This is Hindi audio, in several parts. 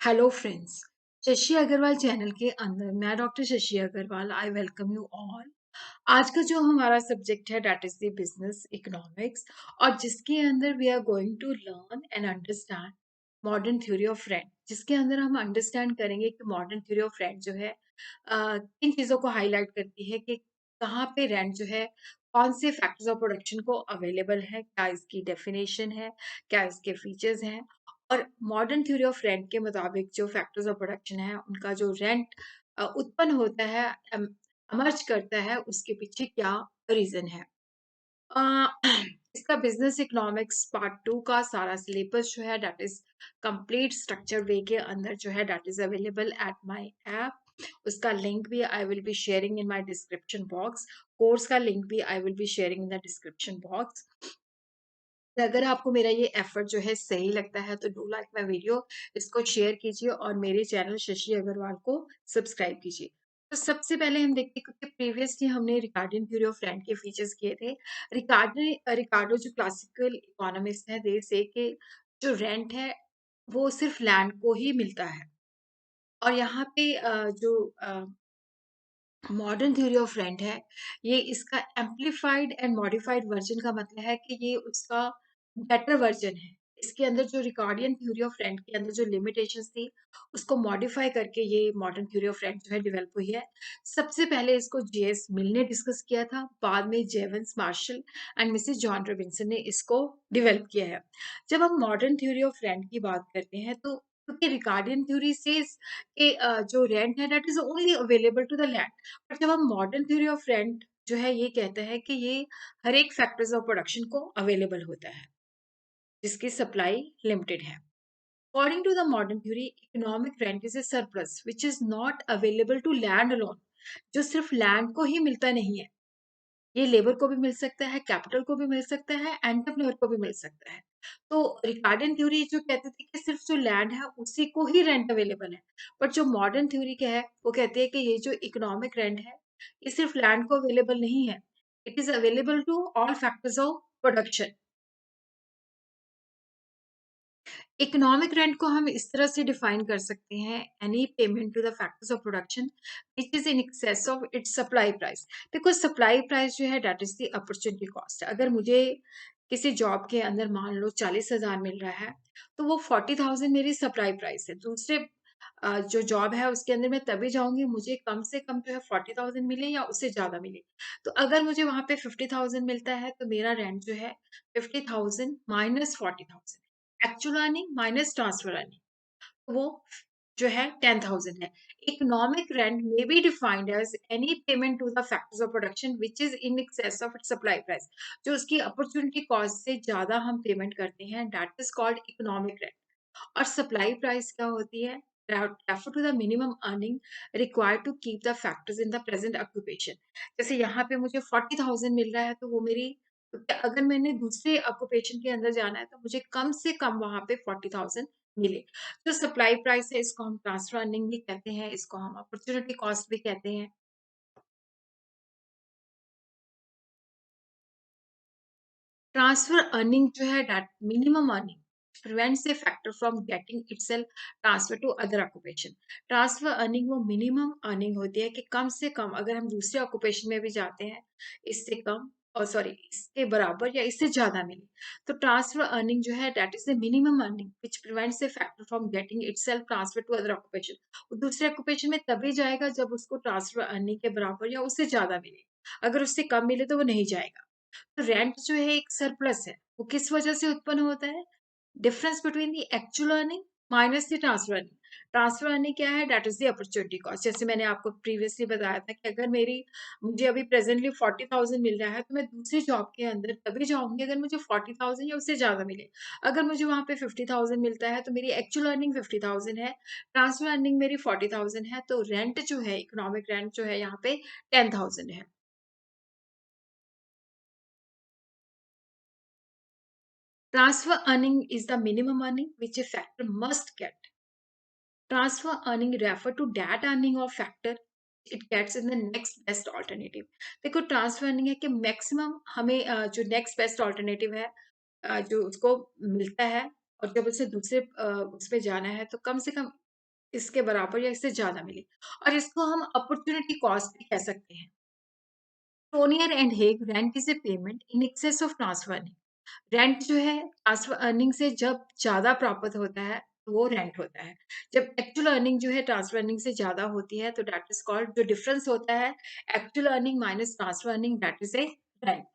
Hello friends. Shashi Agrawal channel के अंदर मैं doctor Shashi Agrawal I welcome you all. आज का जो हमारा सब्जेक्ट है that is the business economics, और जिसके अंदर we are going to learn and understand modern theory of rent, जिसके अंदर हम अंडरस्टैंड करेंगे कि मॉडर्न थ्योरी ऑफ रेंट जो है किन चीज़ों को हाईलाइट करती है, कि कहाँ पे रेंट जो है कौन से फैक्टर्स ऑफ प्रोडक्शन को अवेलेबल है, क्या इसकी डेफिनेशन है, क्या इसके फीचर्स हैं, और मॉडर्न थ्योरी ऑफ रेंट के मुताबिक जो फैक्टर्स ऑफ प्रोडक्शन है उनका जो रेंट उत्पन्न होता है, अमर्ज करता है, उसके पीछे क्या रीजन है। अ, इसका बिजनेस इकोनॉमिक्स पार्ट 2 का सारा सिलेबस जो है दैट इज कंप्लीट स्ट्रक्चर वे के अंदर जो है that is available at my app. उसका लिंक भी I will be sharing in my description box. Course का लिंक भी I will be sharing in the description box. अगर आपको मेरा ये एफर्ट जो है सही लगता है तो डू लाइक माय वीडियो, इसको शेयर कीजिए और मेरे चैनल शशि अग्रवाल को सब्सक्राइब कीजिए। तो सबसे पहले हम देखते हैं, क्योंकि प्रीवियसली हमने रिकार्डियन थ्योरी ऑफ रेंट के फीचर्स किए थे। रिकार्डो जो क्लासिकल इकोनॉमिस्ट है, दे से कि जो रेंट है वो सिर्फ लैंड को ही मिलता है। और यहाँ पे जो मॉडर्न थ्योरी ऑफ रेंट है, ये इसका एम्प्लीफाइड एंड मॉडिफाइड वर्जन का मतलब है कि ये उसका बेटर वर्जन है। इसके अंदर जो रिकॉर्डियन थ्योरी ऑफ रेंट के अंदर जो लिमिटेशंस थी, उसको मॉडिफाई करके ये मॉडर्न थ्योरी ऑफ रेंट जो है डेवलप हुई है। सबसे पहले इसको जेएस मिल ने डिस्कस किया था, बाद में Jevons Marshall and Mrs John Robinson ने इसको डेवलप किया है। जब हम मॉडर्न थ्योरी ऑफ रेंट की बात करते हैं तो क्योंकि रिकॉर्डियन थ्योरी से जो रेंट है that is only available to the land, और जब हम मॉडर्न थ्योरी ऑफ रेंट जो है ये कहता है कि ये हर एक फैक्टर्स ऑफ प्रोडक्शन को अवेलेबल होता है जिसकी सप्लाई लिमिटेड है। According to the modern theory, economic rent is a surplus which is not available to land alone, जो सिर्फ लैंड को ही मिलता नहीं है। ये लेबर को भी मिल सकता है, कैपिटल को भी मिल सकता है, एंटरप्रेन्योर को भी मिल सकता है। तो रिकार्डियन थ्योरी जो कहती थी कि सिर्फ जो लैंड है उसी को ही रेंट अवेलेबल है, बट जो मॉडर्न थ्योरी क्या है वो कहती है कि ये जो इकोनॉमिक रेंट है ये सिर्फ लैंड को अवेलेबल नहीं है, it is available to all factors of production. Economic rent को हम इस तरह से डिफाइन कर सकते हैं, any payment to the factors of production which is in excess of its supply price. देखो, सप्लाई प्राइस जो है that is the opportunity cost. अगर मुझे किसी जॉब के अंदर मान लो 40,000 मिल रहा है, तो वो 40,000 मेरी सप्लाई प्राइस है। दूसरे जो जॉब है उसके अंदर मैं तभी जाऊंगी मुझे कम से कम जो है 40,000 मिले या उससे ज्यादा मिले। तो अगर मुझे वहां पे 50,000 मिलता है तो मेरा रेंट जो है 50,000 minus 40,000, actual earning minus transfer earning, वो जो है 10,000 है। इकोनॉमिक रेंट में be defined as any payment to the factors of production which is in excess of its supply price. जो उसकी अपॉर्चुनिटी कॉस्ट से ज्यादा हम पेमेंट करते हैं that is called economic rent. और सप्लाई प्राइस क्या होती है? Refer to the minimum earning required to keep the factors in the present occupation. जैसे यहाँ पे मुझे 40,000 मिल रहा है तो वो मेरी, अगर मैंने दूसरे ऑक्यूपेशन के अंदर जाना है तो मुझे कम से कम वहां पे 40,000 मिले। जो सप्लाई प्राइस है इसको हम ट्रांसफर अर्निंग भी कहते हैं, इसको हम अपॉर्चुनिटी कॉस्ट भी कहते हैं। ट्रांसफर अर्निंग जो है that minimum earning prevents a factor from getting itself transfer to other occupation। Transfer earning वो मिनिमम अर्निंग होती है कि कम से कम अगर हम दूसरे ऑक्यूपेशन में भी जाते हैं इससे कम, और सॉरी इसके बराबर या इससे ज्यादा मिले, तो ट्रांसफर अर्निंग जो है that is the minimum earning which prevents a factor from getting itself transfer to other occupation. वो दूसरे ऑक्यूपेशन में तभी जाएगा जब उसको ट्रांसफर अर्निंग के बराबर या उससे ज्यादा मिले। अगर उससे कम मिले तो वो नहीं जाएगा। तो रेंट जो है एक सरप्लस है, वो किस वजह से उत्पन्न होता है? Difference between the actual earning minus the transfer earning. Transfer earning क्या है? That is the opportunity cost. जैसे मैंने आपको प्रीवियसली बताया था कि अगर मुझे अभी प्रेजेंटली 40,000 मिल रहा है तो मैं दूसरी जॉब के अंदर तभी जाऊंगी अगर मुझे 40,000 या उससे ज्यादा मिले। अगर मुझे वहां पे 50,000 मिलता है तो मेरी एक्चुअल अर्निंग 50,000 है, ट्रांसफर अर्निंग मेरी 40,000 है, तो रेंट जो है इकोनॉमिक रेंट जो है यहाँ पे 10,000 है। Transfer earning is the minimum earning which a factor must get. Transfer earning refer to that earning of factor it gets in the next best alternative। देखो, ट्रांसफर अर्निंग है कि मैक्सिमम हमें जो नेक्स्ट बेस्ट ऑल्टरनेटिव है जो उसको मिलता है, और जब उसे दूसरे उसमें जाना है तो कम से कम इसके बराबर या इससे ज़्यादा मिले, और इसको हम अपॉर्च्युनिटी कॉस्ट भी कह सकते हैं। टोनियर and Hague rent is a payment in excess of transfer earning. Rent जो है ट्रांसफर अर्निंग से जब ज़्यादा प्राप्त होता है, तो वो रेंट होता है। जब एक्चुअल अर्निंग जो है ट्रांसफर अर्निंग से ज़्यादा होती है, तो दैट इज़ कॉल्ड, जो डिफरेंस होता है actual earning minus transfer earning, that is a rent.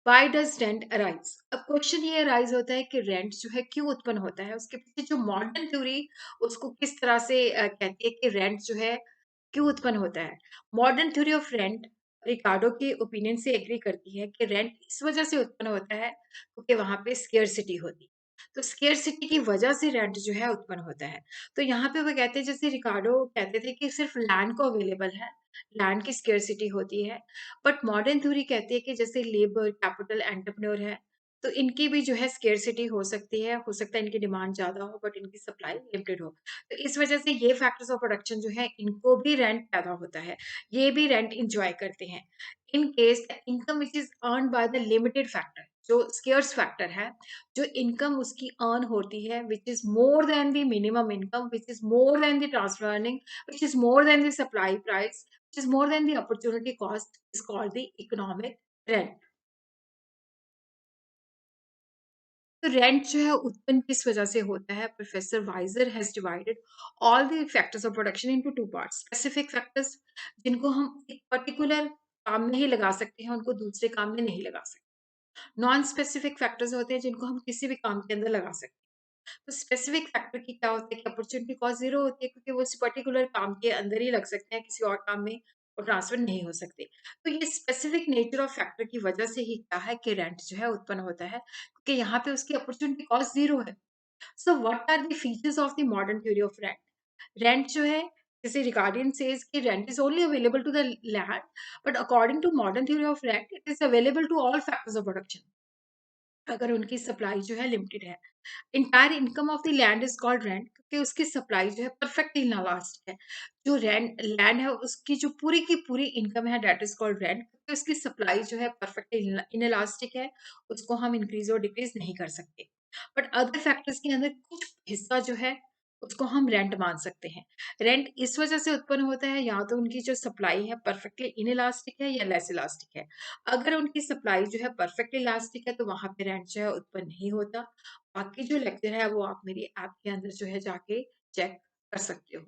Why does rent arise? अब क्वेश्चन ये अराइज़ होता है कि रेंट जो है क्यों उत्पन्न होता है? उसके पीछे जो मॉडर्न थ्योरी उसको किस तरह से कहती है कि रेंट जो है क्यों उत्पन्न होता है? मॉडर्न थ्योरी ऑफ रेंट रिकार्डो के ओपिनियन से एग्री करती है कि रेंट इस वजह से उत्पन्न होता है क्योंकि वहाँ पे स्केर्सिटी होती है। तो स्केर्सिटी की वजह से रेंट जो है उत्पन्न होता है। तो यहाँ पे वो कहते हैं, जैसे रिकार्डो कहते थे कि सिर्फ लैंड को अवेलेबल है, लैंड की स्केर्सिटी होती है। बट मॉडर्न थ्योरी कहती है कि जैसे लेबर, कैपिटल, एंटरप्रेन्योर है, तो इनकी भी जो है स्केर्सिटी हो सकती है, हो सकता है इनकी डिमांड ज़्यादा हो बट इनकी सप्लाई लिमिटेड हो। तो इस वजह से ये फैक्टर्स ऑफ प्रोडक्शन जो है, इनको भी रेंट पैदा होता है, ये भी रेंट एन्जॉय करते हैं। In case the income which is earned by the limited factor, जो स्केर्स फैक्टर है, जो इनकम उसकी अर्न होती है which is more than the minimum income, which is more than the transfer earning, which is more than the supply price, which is more than the opportunity cost, is called the economic rent. तो रेंट जो है उत्पन्न किस वजह से होता है? Professor Wieser has divided all the factors of production into two parts. Specific factors, जिनको हम एक पर्टिकुलर काम में ही लगा सकते हैं, उनको दूसरे काम में नहीं लगा सकते। नॉन स्पेसिफिक फैक्टर्स होते हैं जिनको हम किसी भी काम के अंदर लगा सकते हैं। तो स्पेसिफिक फैक्टर की क्या होता है कि अपॉर्चुनिटी कॉस्ट ज़ीरो होती है, क्योंकि वो उस पर्टिकुलर काम के अंदर ही लग सकते हैं, किसी और काम में वो ट्रांसफर नहीं हो सकते। तो ये स्पेसिफिक नेचर ऑफ फैक्टर की वजह से ही क्या है कि रेंट जो है उत्पन्न होता है, क्योंकि यहाँ पे उसकी अपॉर्चुनिटी कॉस्ट ज़ीरो है। So what are the features of the modern theory of rent? Rent जो है, जैसे रिगार्डियन सेज कि rent is only available to the land, but according to modern theory of rent it is available to all factors of production, अगर उनकी सप्लाई जो है लिमिटेड है। Entire income of the land is called rent, क्योंकि उसकी सप्लाई जो है परफेक्टली इनलास्टिक है। जो रेंट लैंड है उसकी जो पूरी की पूरी इनकम है, दैट इज कॉल्ड रेंट, क्योंकि उसकी सप्लाई जो है परफेक्टली इनलास्टिक है, उसको हम इंक्रीज और डिक्रीज नहीं कर सकते। बट अदर फैक्टर्स के अंदर कुछ हिस्सा जो है उसको हम रेंट मान सकते हैं। रेंट इस वजह से उत्पन्न होता है, या तो उनकी जो सप्लाई है परफेक्टली इनइलास्टिक है या लेस इलास्टिक है। अगर उनकी सप्लाई जो है परफेक्टली इलास्टिक है, तो वहां पे रेंट जो है उत्पन्न नहीं होता। बाकी जो लेक्चर है वो आप मेरी ऐप के अंदर जो है जाके चेक कर सकते हो।